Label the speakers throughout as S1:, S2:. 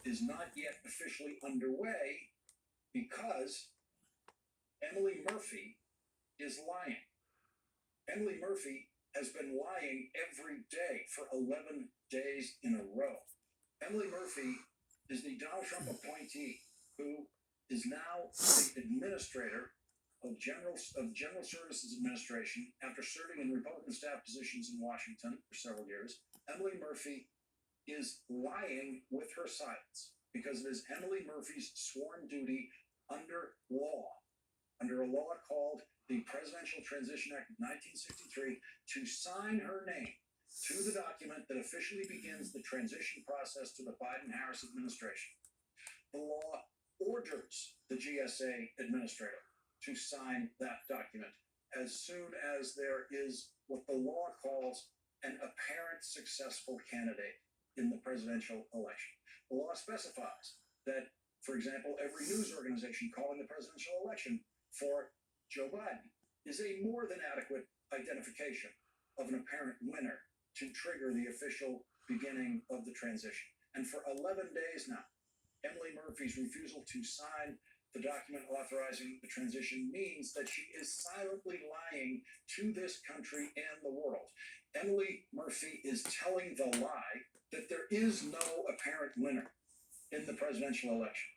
S1: is not yet officially underway because Emily Murphy is lying. Emily Murphy has been lying every day for 11 days in a row. Emily Murphy is the Donald Trump appointee who is now the administrator of General Services Administration after serving in Republican staff positions in Washington for several years. Emily Murphy is lying with her silence because it is Emily Murphy's sworn duty under a law called the Presidential Transition Act of 1963, to sign her name to the document that officially begins the transition process to the Biden-Harris administration. The law orders the GSA administrator to sign that document as soon as there is what the law calls an apparent successful candidate in the presidential election. The law specifies that, for example, every news organization calling the presidential election for Joe Biden is a more than adequate identification of an apparent winner to trigger the official beginning of the transition. And for 11 days now, Emily Murphy's refusal to sign the document authorizing the transition means that she is silently lying to this country and the world. Emily Murphy is telling the lie that there is no apparent winner in the presidential election.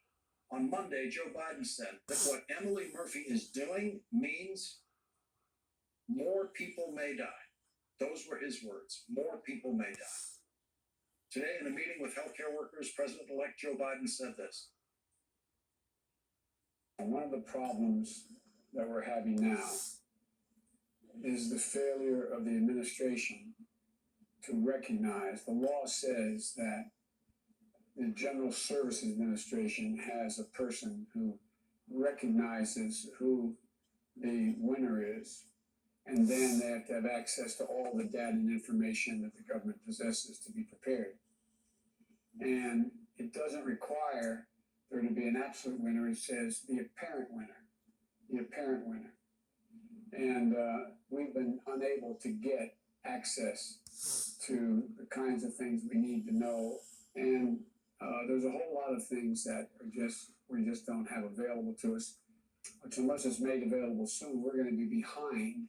S1: On Monday, Joe Biden said that what Emily Murphy is doing means more people may die. Those were his words. More people may die. Today, in a meeting with healthcare workers, President-elect Joe Biden said this.
S2: One of the problems that we're having now is the failure of the administration to recognize. The law says that the General Services Administration has a person who recognizes who the winner is, and then they have to have access to all the data and information that the government possesses to be prepared. And it doesn't require there to be an absolute winner. It says the apparent winner, the apparent winner. And we've been unable to get access to the kinds of things we need to know. And there's a whole lot of things that we just don't have available to us, which unless it's made available soon, we're going to be behind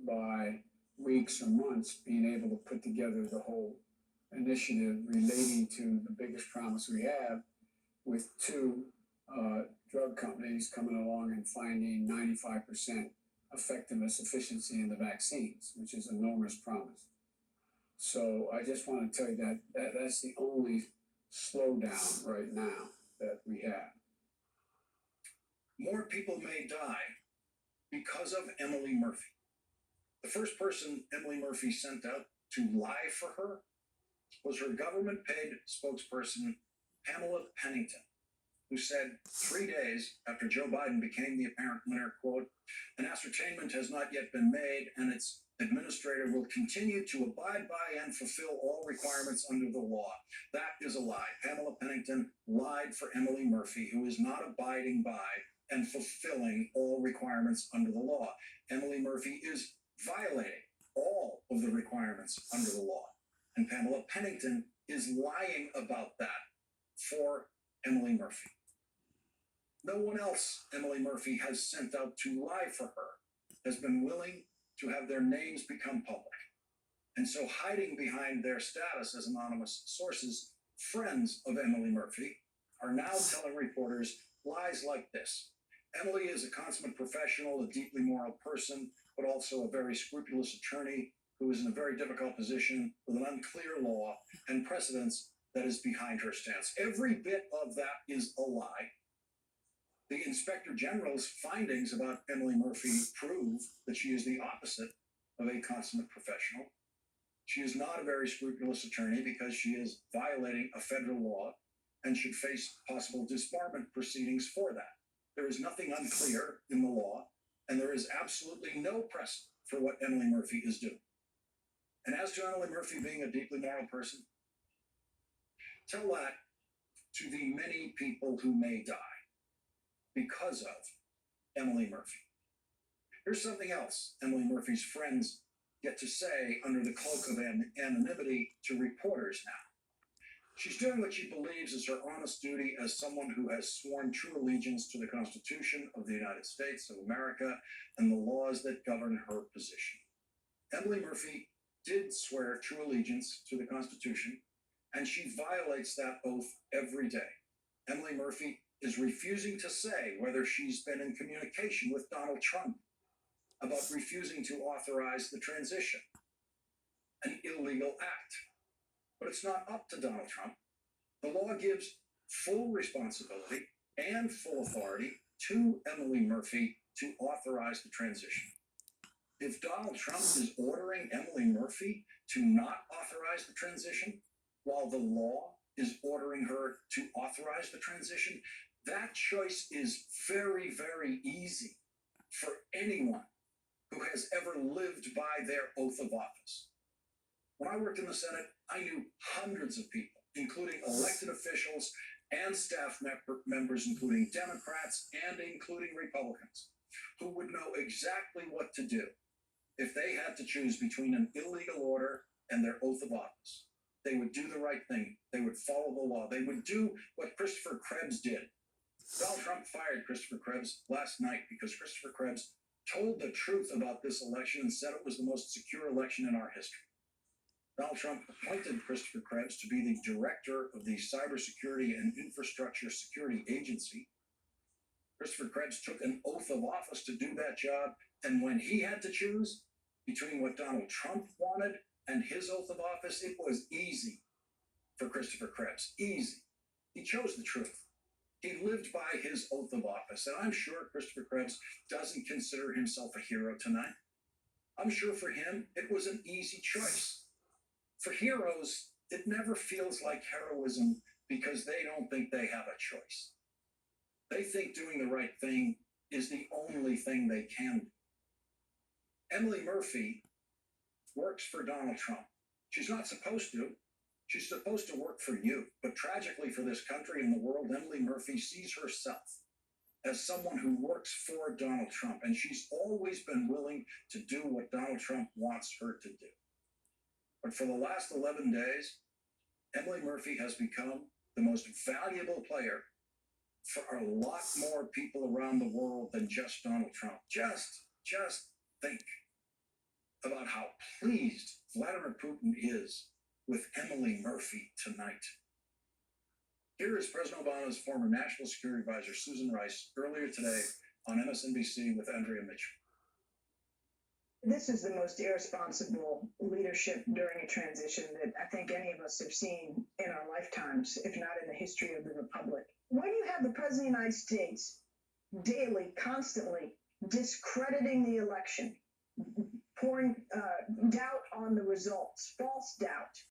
S2: by weeks or months being able to put together the whole initiative relating to the biggest promise we have, with two drug companies coming along and finding 95% effectiveness, efficiency in the vaccines, which is an enormous promise. So I just want to tell you that that's the only slowdown right now that we have.
S1: More people may die because of Emily Murphy. The first person Emily Murphy sent out to lie for her was her government-paid spokesperson, Pamela Pennington, who said 3 days after Joe Biden became the apparent winner, quote, "An ascertainment has not yet been made, and its administrator will continue to abide by and fulfill all requirements under the law." That is a lie. Pamela Pennington lied for Emily Murphy, who is not abiding by and fulfilling all requirements under the law. Emily Murphy is violating all of the requirements under the law. And Pamela Pennington is lying about that for Emily Murphy. No one else Emily Murphy has sent out to lie for her has been willing to have their names become public. And so, hiding behind their status as anonymous sources, friends of Emily Murphy are now telling reporters lies like this. Emily is a consummate professional, a deeply moral person, but also a very scrupulous attorney who is in a very difficult position with an unclear law and precedents that is behind her stance. Every bit of that is a lie. The Inspector General's findings about Emily Murphy prove that she is the opposite of a consummate professional. She is not a very scrupulous attorney because she is violating a federal law and should face possible disbarment proceedings for that. There is nothing unclear in the law, and there is absolutely no precedent for what Emily Murphy is doing. And as to Emily Murphy being a deeply moral person, tell that to the many people who may die because of Emily Murphy. Here's something else Emily Murphy's friends get to say under the cloak of anonymity to reporters now. She's doing what she believes is her honest duty as someone who has sworn true allegiance to the Constitution of the United States of America and the laws that govern her position. Emily Murphy did swear true allegiance to the Constitution, and she violates that oath every day. Emily Murphy is refusing to say whether she's been in communication with Donald Trump about refusing to authorize the transition, an illegal act. But it's not up to Donald Trump. The law gives full responsibility and full authority to Emily Murphy to authorize the transition. If Donald Trump is ordering Emily Murphy to not authorize the transition, while the law is ordering her to authorize the transition, that choice is very, very easy for anyone who has ever lived by their oath of office. When I worked in the Senate, I knew hundreds of people, including elected officials and staff members, including Democrats and including Republicans, who would know exactly what to do if they had to choose between an illegal order and their oath of office. They would do the right thing. They would follow the law. They would do what Christopher Krebs did. Donald Trump fired Christopher Krebs last night because Christopher Krebs told the truth about this election and said it was the most secure election in our history. Donald Trump appointed Christopher Krebs to be the director of the Cybersecurity and Infrastructure Security Agency. Christopher Krebs took an oath of office to do that job, and when he had to choose between what Donald Trump wanted and his oath of office, it was easy for Christopher Krebs. Easy. He chose the truth. He lived by his oath of office, and I'm sure Christopher Krebs doesn't consider himself a hero tonight. I'm sure for him, it was an easy choice. For heroes, it never feels like heroism because they don't think they have a choice. They think doing the right thing is the only thing they can do. Emily Murphy works for Donald Trump. She's not supposed to. She's supposed to work for you. But tragically for this country and the world, Emily Murphy sees herself as someone who works for Donald Trump. And she's always been willing to do what Donald Trump wants her to do. But for the last 11 days, Emily Murphy has become the most valuable player for a lot more people around the world than just Donald Trump. Just think about how pleased Vladimir Putin is with Emily Murphy tonight. Here is President Obama's former National Security Advisor, Susan Rice, earlier today on MSNBC with Andrea Mitchell.
S3: This is the most irresponsible leadership during a transition that I think any of us have seen in our lifetimes, if not in the history of the Republic. When you have the President of the United States daily, constantly discrediting the election, pouring doubt on the results, false doubt,